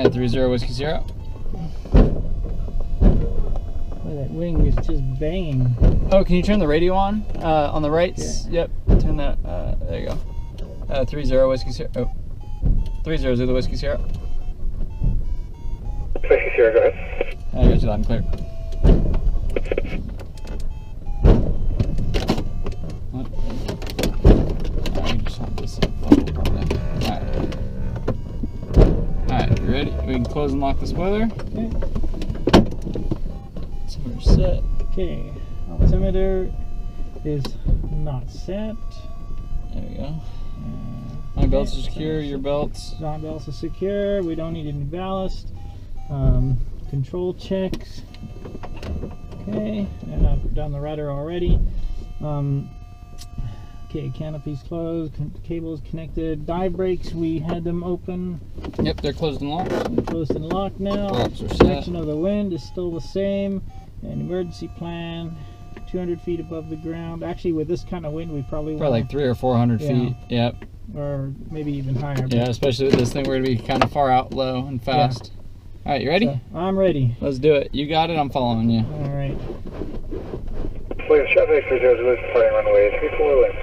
And 30 Whiskey Sierra. Boy, that wing is just banging. Oh, can you turn the radio on the right? Yeah. Yep, turn that, there you go. 30 Whiskey Sierra, oh. 30 Zulu Whiskey Sierra. Whiskey Sierra, go ahead. I got you loud and clear. What? Alright, just hop this up. Alright, you ready? We can close and lock the spoiler. Okay. Altimeter set. Okay, altimeter is not set. There we go. My belts are secure, your belts. My belts are secure. We don't need any ballast. Control checks. Okay, and I've done the rudder already. Okay, canopy's closed, cables connected. Dive brakes, we had them open. Yep, they're closed and locked. They're closed and locked now. Bolts are set. Direction of the wind is still the same. An emergency plan, 200 feet above the ground. Actually, with this kind of wind, we probably like 300 or 400 feet. Yep. Or maybe even higher. Yeah, especially with this thing, we're gonna be kind of far out low and fast. Yeah. All right, you ready? So, I'm ready. Let's do it. You got it. I'm following you. All right. Williams traffic 30 Zulu, departing runway 34 left.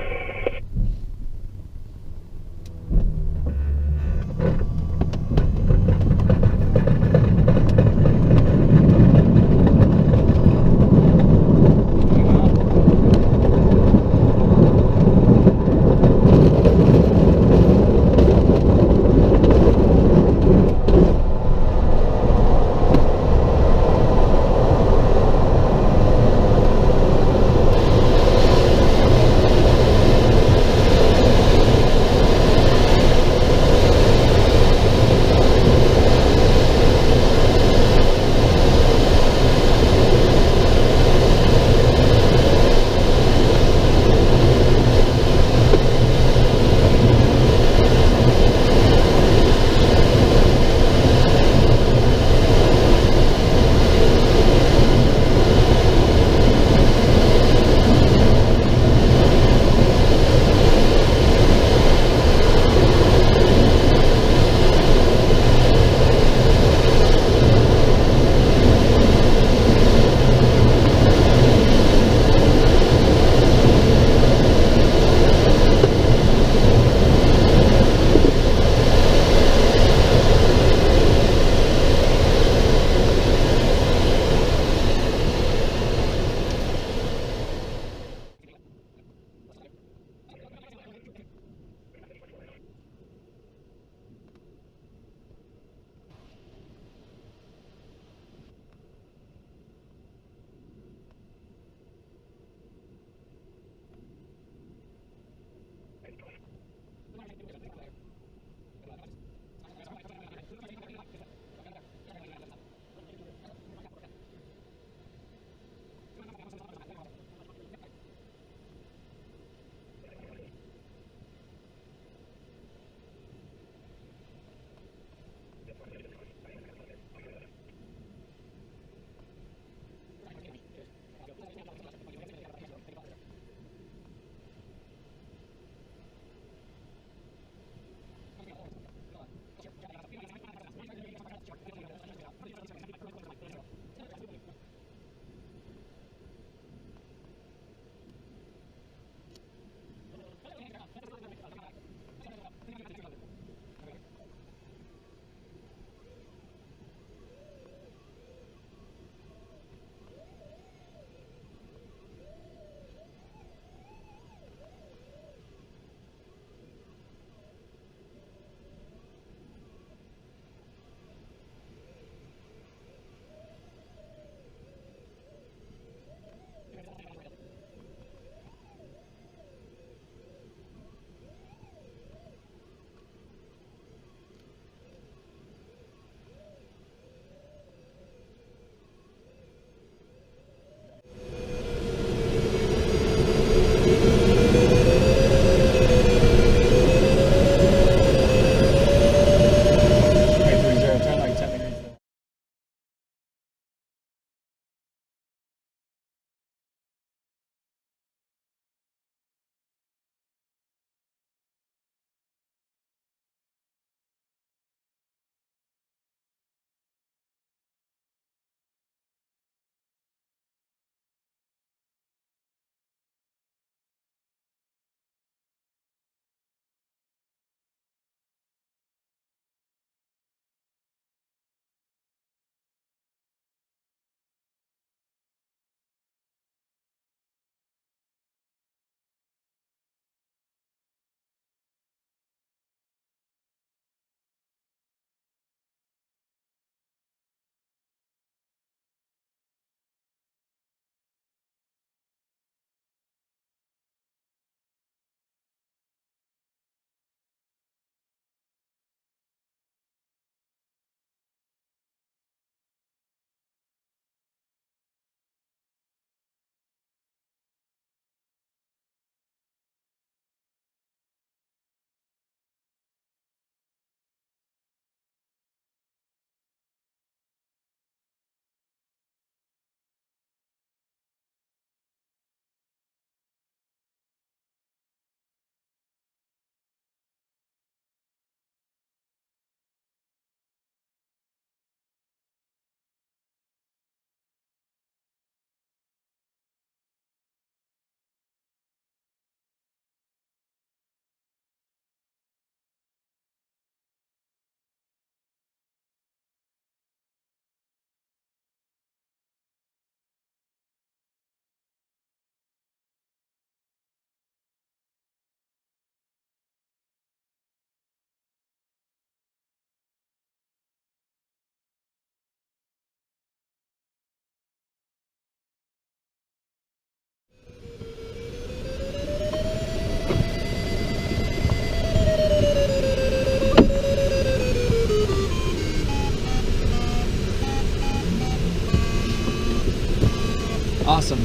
awesome.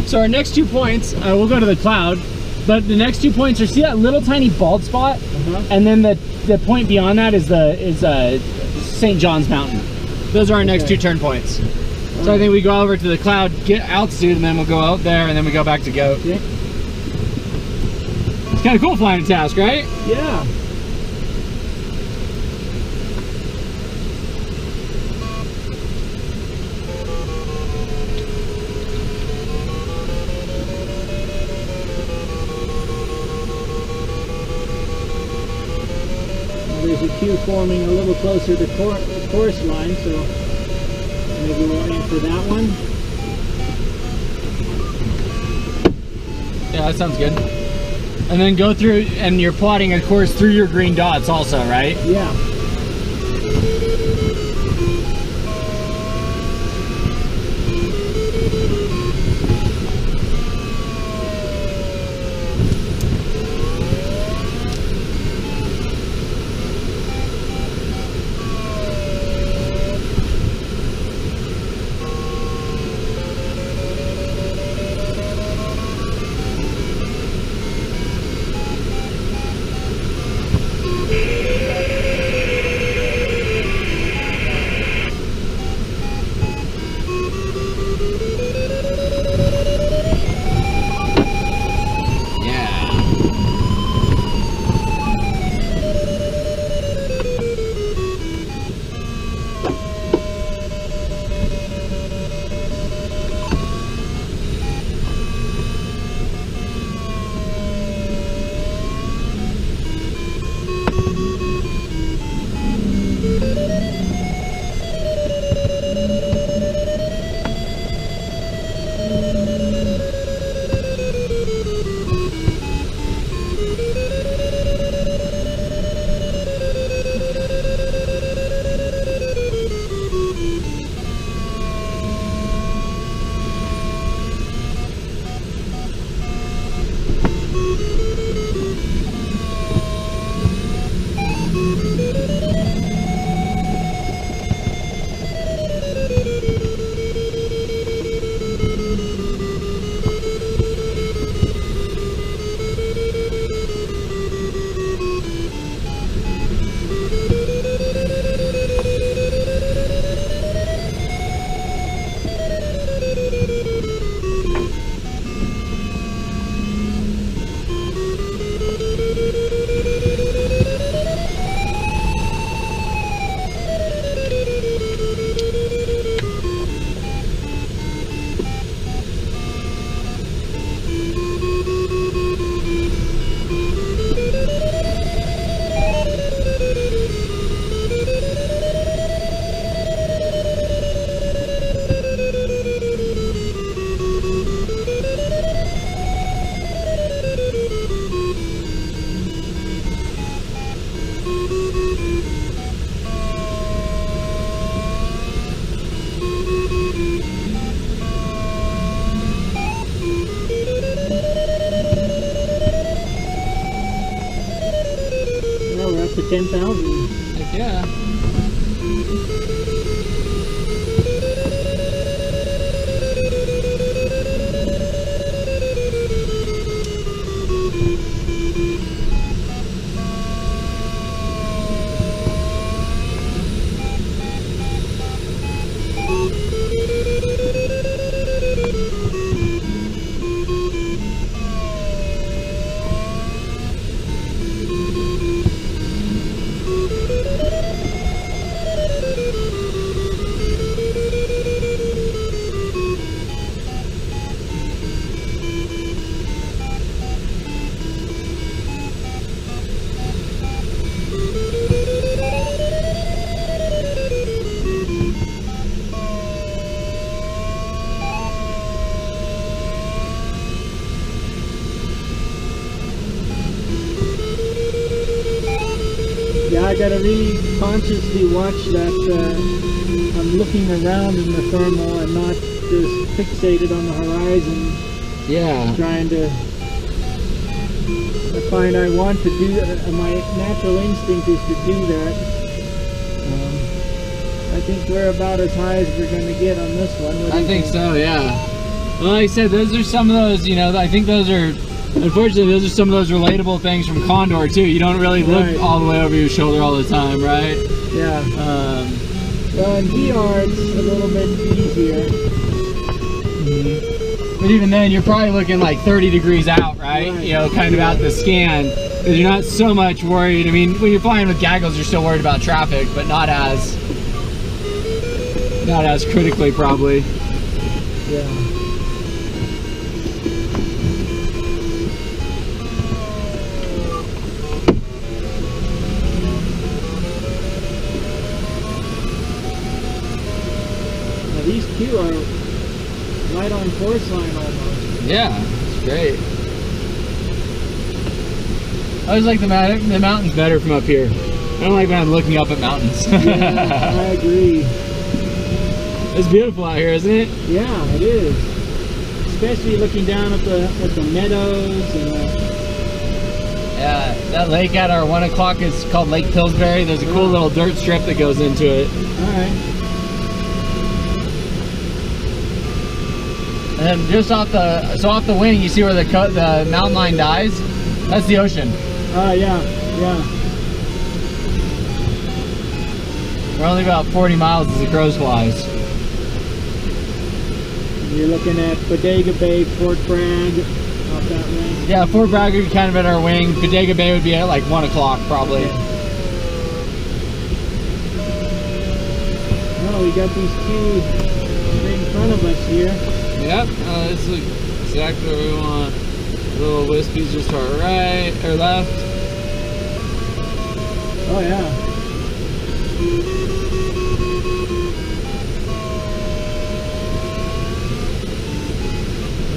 So our next 2 points, we'll go to the cloud, but the next 2 points are, see that little tiny bald spot? And then the point beyond that is St. John's Mountain. Those are our next 2 turn points. So I think we go over to the cloud, get altitude, and then we'll go out there, and then we go back to Goat. Okay. It's kind of cool flying a task, right? Yeah. There's a queue forming a little closer to course line, so maybe we'll aim for that one. Yeah, that sounds good. And then go through, and you're plotting a course through your green dots also, right? Yeah. To 10,000. Heck yeah. Yeah, I gotta really consciously watch that I'm looking around in the thermal and not just fixated on the horizon. Yeah. Trying to, I find I want to do that. My natural instinct is to do that. I think we're about as high as we're going to get on this one. I think so, yeah. Well, like I said, those are some of those, you know, I think those are, unfortunately, those are some of those relatable things from Condor too. You don't really look all the way over your shoulder all the time, right? Yeah. Well, in VR, it's a little bit easier. But even then, you're probably looking like 30 degrees out, right? You know, kind of out the scan. Because you're not so much worried. I mean, when you're flying with goggles, you're still worried about traffic, but not as critically, probably. Yeah. Now these two are right on course line almost. Yeah, it's great. I always like the mountains better from up here. I don't like when I'm looking up at mountains. Yeah, I agree. It's beautiful out here, isn't it? Yeah, it is. Especially looking down at the meadows and yeah, that lake at our 1 o'clock is called Lake Pillsbury. There's a cool little dirt strip that goes into it. Alright. And then just off the wing, you see where the mountain line dies? That's the ocean. Oh, yeah, yeah. We're only about 40 miles as the crow flies. You're looking at Bodega Bay, Fort Bragg, off that way. Yeah, Fort Bragg would be kind of at our wing. Bodega Bay would be at like 1 o'clock probably. Oh, we got these two right in front of us here. Yep, this is exactly what we want. Little wispies just to our right or left. Oh yeah.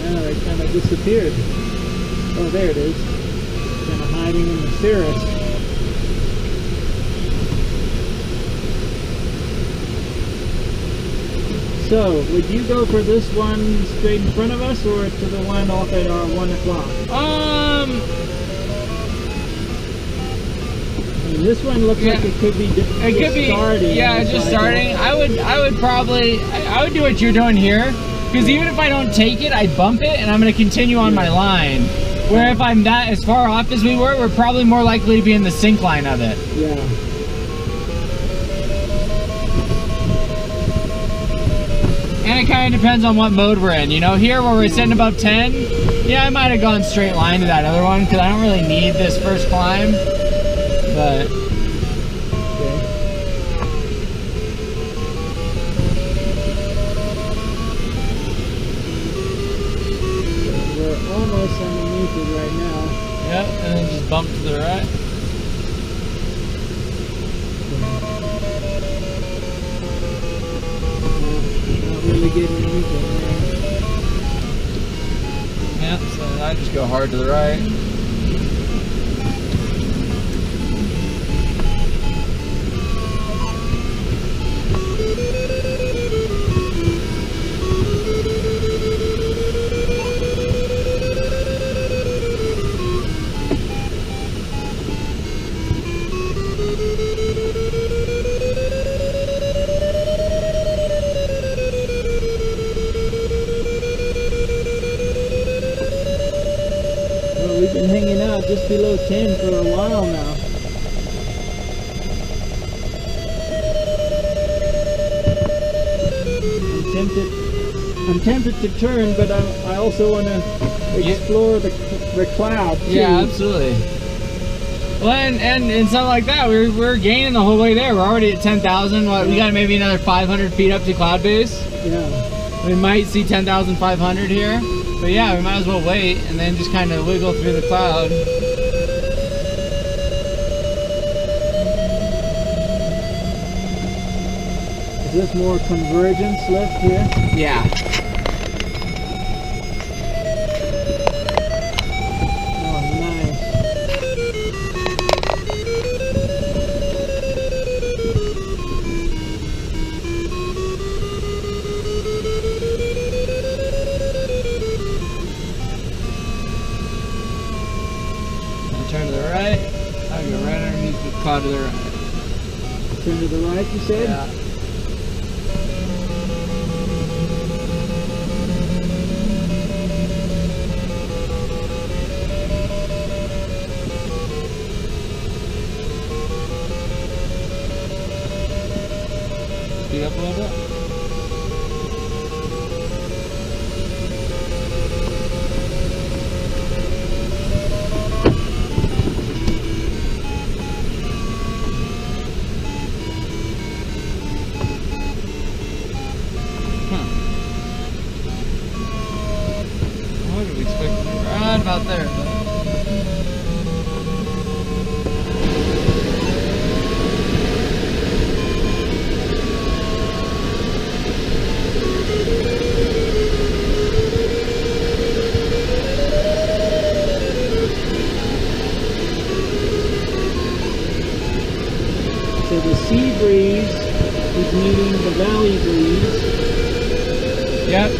Yeah, they kind of disappeared. Oh, there it is. Kind of hiding in the cirrus. So, would you go for this one straight in front of us, or to the one off at our 1 o'clock? I mean, this one looks like it could be starting. Yeah, just starting. I would probably do what you're doing here, because even if I don't take it, I bump it, and I'm going to continue on my line. Where if I'm that as far off as we were, we're probably more likely to be in the sink line of it. Yeah. And it kind of depends on what mode we're in. You know, here where we're sitting above 10, yeah, I might have gone straight line to that other one because I don't really need this first climb. But we're almost underneath it right now. yep, and then just bump to the right. Really getting anything there. Yep, so I just go hard to the right. We've been hanging out just below 10 for a while now. I'm tempted to turn, but I also want to explore the cloud too. Yeah, absolutely. Well, and something like that, we're gaining the whole way there. We're already at 10,000. We got maybe another 500 feet up to cloud base. Yeah. We might see 10,500 here. But yeah, we might as well wait and then just kind of wiggle through the cloud. Is this more convergence left here? Yeah. Oh, nice. Turn to the right. I'll go right underneath the cloud to the right. Turn to the right, you said? Yeah. speed up a little bit. What did we expect to be right about there? So the sea breeze is meeting the valley breeze. Yep.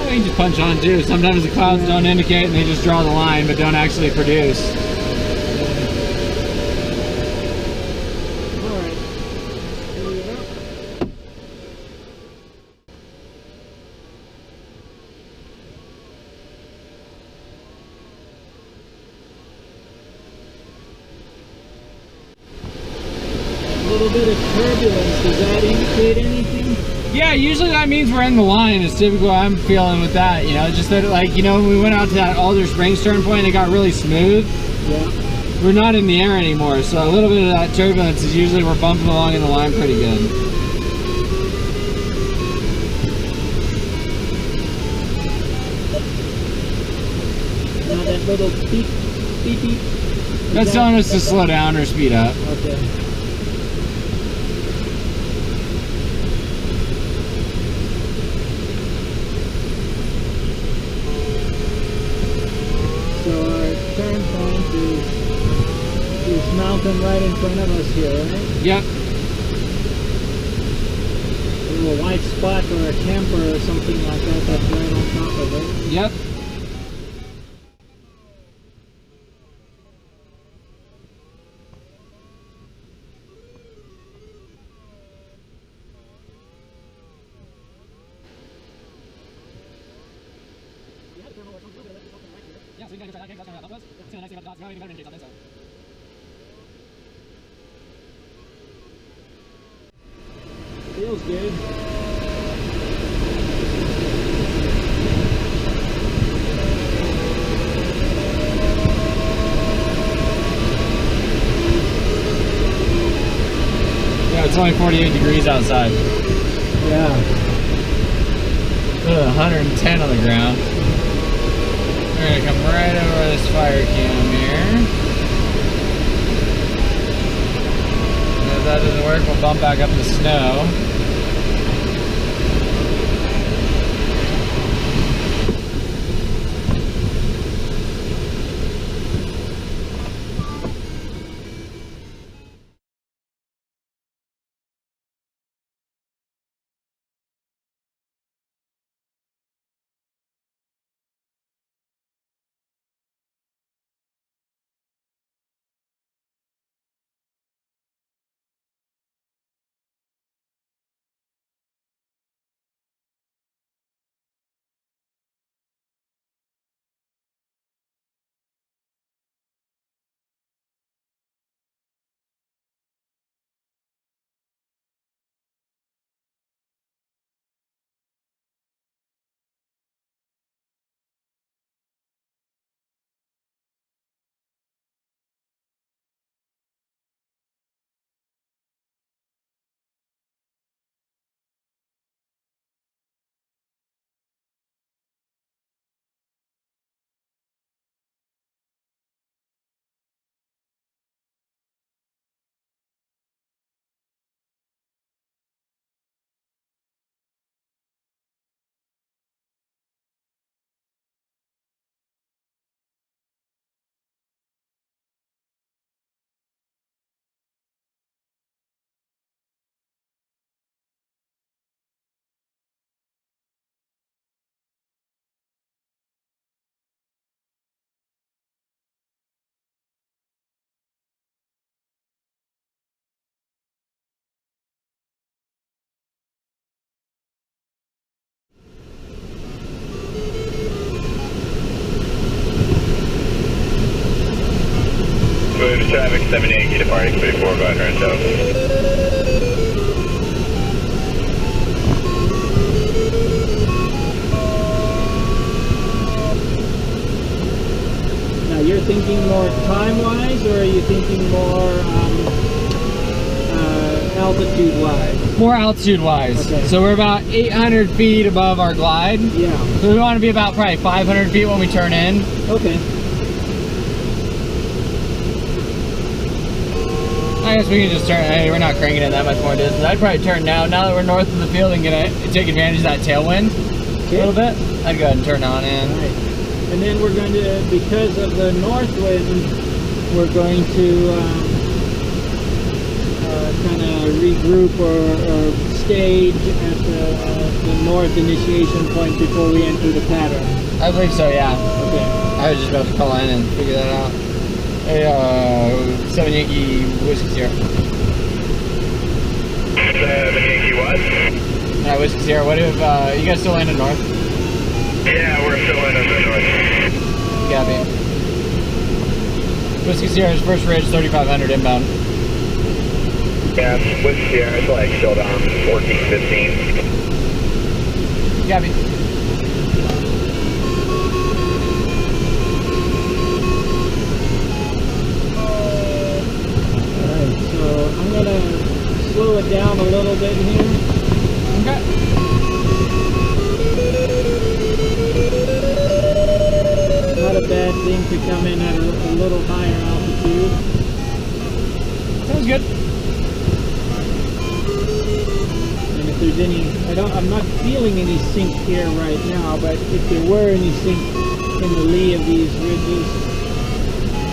You can just punch on too. Sometimes the clouds don't indicate and they just draw the line but don't actually produce. Alright. Here we go. A little bit of turbulence, does that indicate anything? Yeah, usually that means we're in the line. It's typical I'm feeling with that, you know, just that, like, you know, when we went out to that Alder Springs turn point, it got really smooth. Yeah. We're not in the air anymore, so a little bit of that turbulence is usually we're bumping along in the line pretty good. Now that little beep, beep, beep. That's telling us to slow down or speed up. Okay. So our turn point is mountain right in front of us here, right? Yep. A little white spot or a camper or something like that that's right on top of it. Yep. Yeah, so you can try that. That's going to help us. It's going to nice thing about the dots. It's going to indicate something, so. Feels good. Yeah, it's only 48 degrees outside. Yeah. 110 on the ground. We're going to come right over this fire cam here. And if that doesn't work, we'll bump back up the snow. departing 34 by Rancho. Now you're thinking more time-wise, or are you thinking more altitude-wise? More altitude-wise. Okay. So we're about 800 feet above our glide. Yeah. So we want to be about probably 500 feet when we turn in. Okay. I guess we can just turn. Hey, we're not cranking it that much more distance. I'd probably turn now that we're north of the field and gonna take advantage of that tailwind a little bit. I'd go ahead and turn on in. Right. And then we're going to, because of the north wind, we're going to kind of regroup or stage at the north initiation point before we enter the pattern. I believe so, yeah. Okay. I was just about to call in and figure that out. Hey, 7 Yankee Whiskey Sierra. 7 Yankee what? Whiskey Sierra, what if, you guys still landing north? Yeah, we're still in the north. Copy. Whiskey Sierra's first ridge, 3,500 inbound. Yeah, with Sierra, it's like still down 14, 15. Copy. Alright, so I'm going to slow it down a little bit here. Okay. Not a bad thing to come in at a little higher altitude. Sounds good. And if there's any, I'm not feeling any sink here right now, but if there were any sink in the lee of these ridges,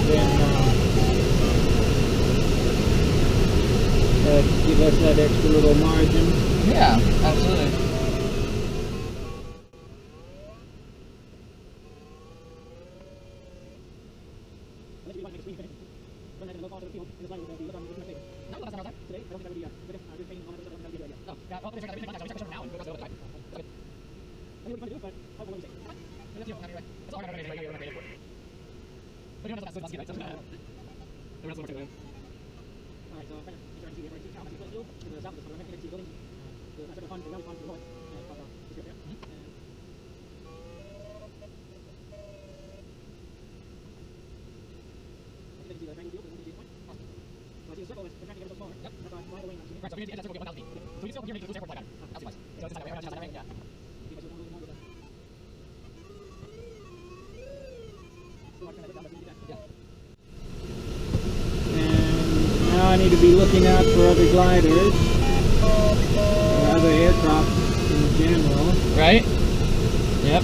then that'd give us that extra little margin. Yeah, absolutely. And now I need to be looking out for other gliders, or other aircraft in general. Right? Yep.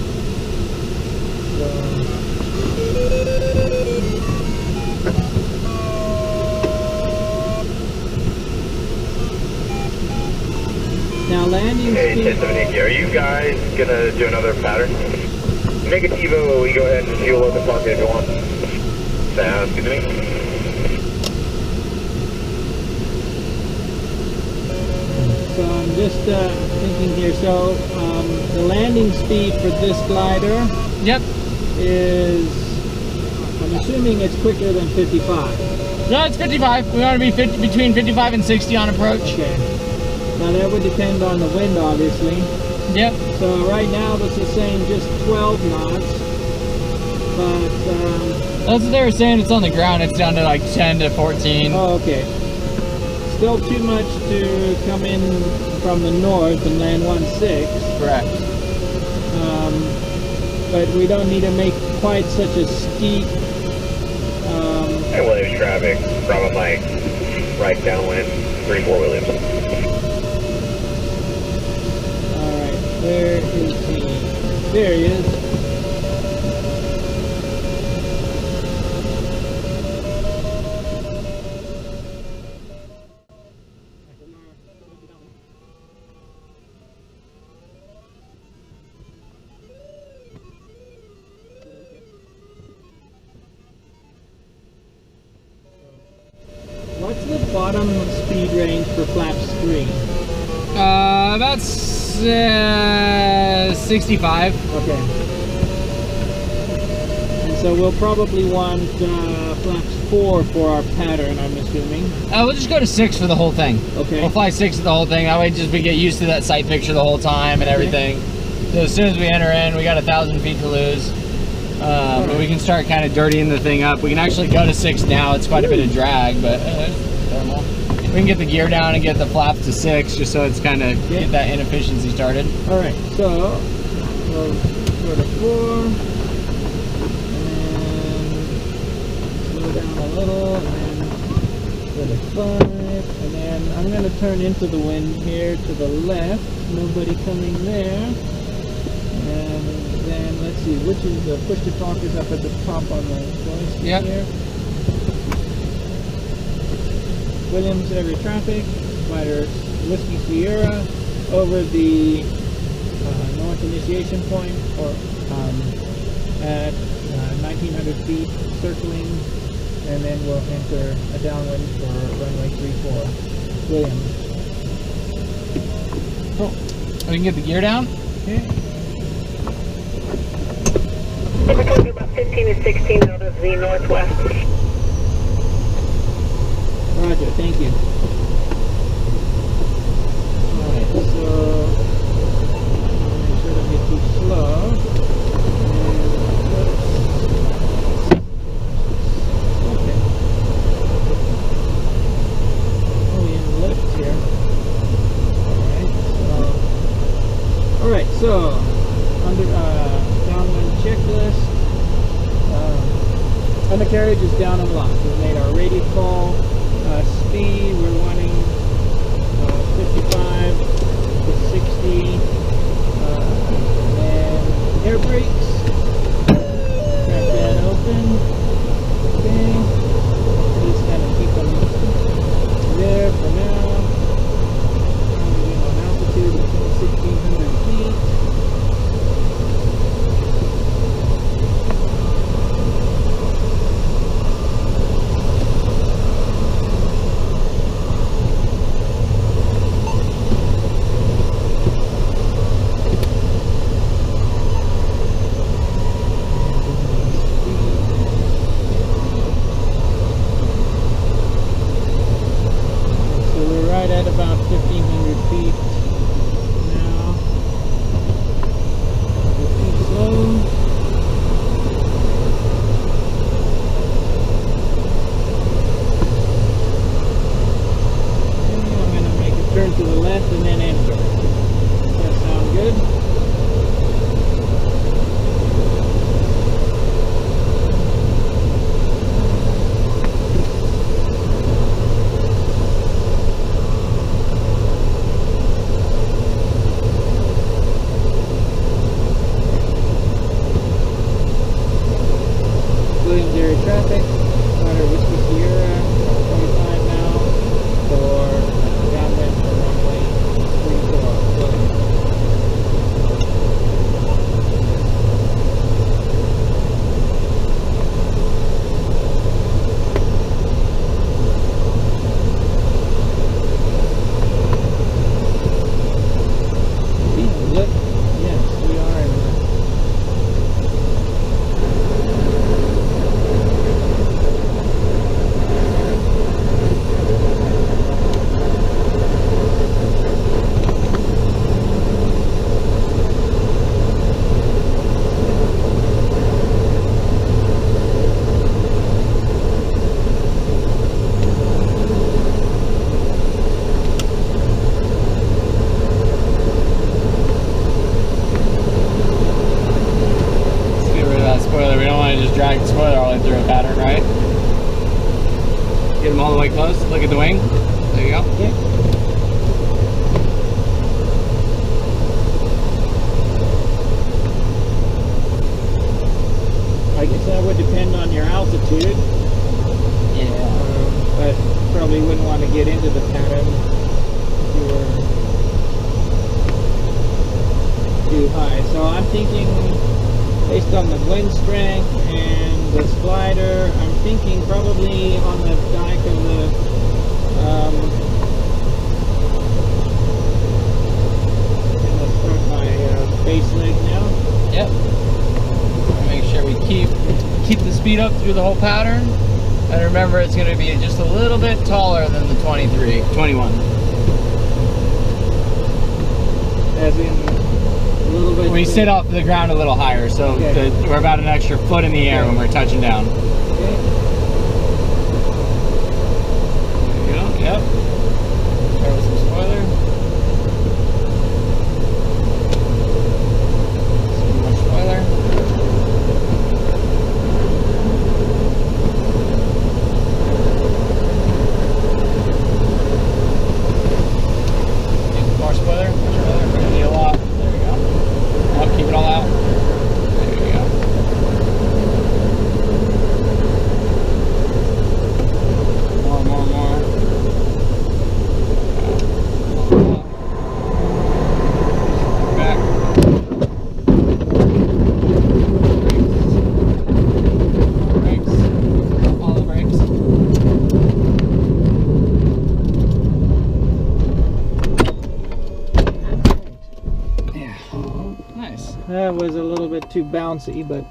Now landing Hey, speed. 7 Yankee, are you guys gonna do another pattern? Negativo, we go ahead and fuel up the pocket if you want. Sounds good to me. So I'm just thinking here. So the landing speed for this glider Yep. is, I'm assuming it's quicker than 55. No, it's 55. We want to be between 55 and 60 on approach. Okay. Now that would depend on the wind, obviously. Yep. So right now this is saying just 12 knots, but That's what they were saying. It's on the ground. It's down to like 10 to 14. oh, okay. Still too much to come in from the north and land 1.6. Correct. But we don't need to make quite such a steep. Hey, Williams traffic, Bravo Mike, right downwind, 34 Williams. Alright, where is he? There he is. What's the bottom speed range for flaps 3? About 65. Okay. And So we'll probably want flaps 4 for our pattern, I'm assuming. We'll just go to 6 for the whole thing. Okay. We'll fly 6 for the whole thing. That way just we get used to that sight picture the whole time and everything. So as soon as we enter in, we got 1,000 feet to lose. But we can start kind of dirtying the thing up. We can actually go to 6 now. It's quite a bit of drag, but thermal. We can get the gear down and get the flaps to 6 just so it's kind of get that inefficiency started. All right, so we'll go to 4 and slow down a little, and then go to 5, and then I'm going to turn into the wind here to the left. Nobody coming there. And then let's see, which is the push to talk is up at the top on the joystick here. Williams area traffic, glider Whiskey Sierra over the north initiation point, or at 1,900 feet, circling, and then we'll enter a downwind for runway 34. Williams. Cool. We can get the gear down. Okay. Typically about 15 to 16 out of the northwest. Roger, thank you. Alright, so make sure don't get too slow. Okay. Oh, we have left here. Alright, so under downwind checklist. Undercarriage is down and locked. We've made our radio call. Speed, we're wanting 55 to 60, and air brakes, crack that open. Okay, just kind of keep them there for now. We're on altitude between 1,600 feet. At about 1,500 feet now. Keep slow. Okay, I'm going to make a turn to the left and then enter. Does that sound good? Williams area traffic, glider Whiskey Sierra, 25 now, for downwind for runway 34. Look, yes, we are in Drag the spoiler all the way through a pattern, right? Get them all the way close. Look at the wing. There you go. Okay. I guess that would depend on your altitude. Yeah. But probably wouldn't want to get into the pattern if you were too high. So I'm thinking, based on the wind strength and the slider, I'm thinking probably on the dike of the and let's start my base leg now. Yep. Make sure we keep speed up through the whole pattern. And remember, it's going to be just a little bit taller than the 21. As in a little bit. We sit off the ground a little higher, so Okay. we're about an extra foot in the air when we're touching down. Okay. There you go. Yep. There was some spoiler. Some more spoiler. More spoiler. We're gonna need a lot. There we go. Oh, keep it all out. There we go. More. Back. Brakes. All the brakes. Yeah. Nice. That was a little bit too bouncy, but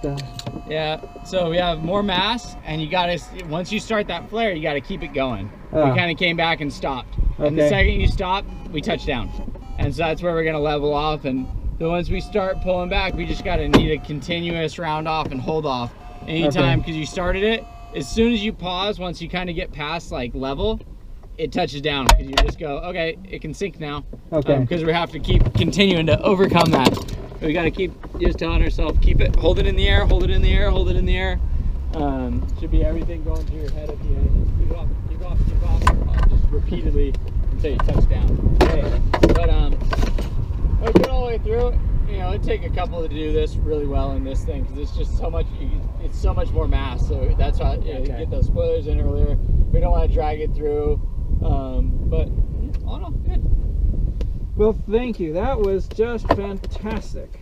Yeah, so we have more mass, and you gotta, once you start that flare, you gotta keep it going. Oh. We kind of came back and stopped. And the Okay. second you stop, we touch down. And so that's where we're gonna level off. And then once we start pulling back, we just gotta need a continuous round off and hold off anytime, because you started it. As soon as you pause, once you kind of get past like level, it touches down, because you just go, okay, it can sink now. okay. Because we have to keep continuing to overcome that. We got to keep just telling ourselves, keep it, hold it in the air, hold it in the air, hold it in the air. Should be everything going through your head at the end. Keep off, just repeatedly until you touch down. Okay. But we get all the way through. You know, it'd take a couple to do this really well in this thing, because it's just so much. It's so much more mass. So that's why you get those spoilers in earlier. We don't want to drag it through. But all in all, good. Well, thank you. That was just fantastic.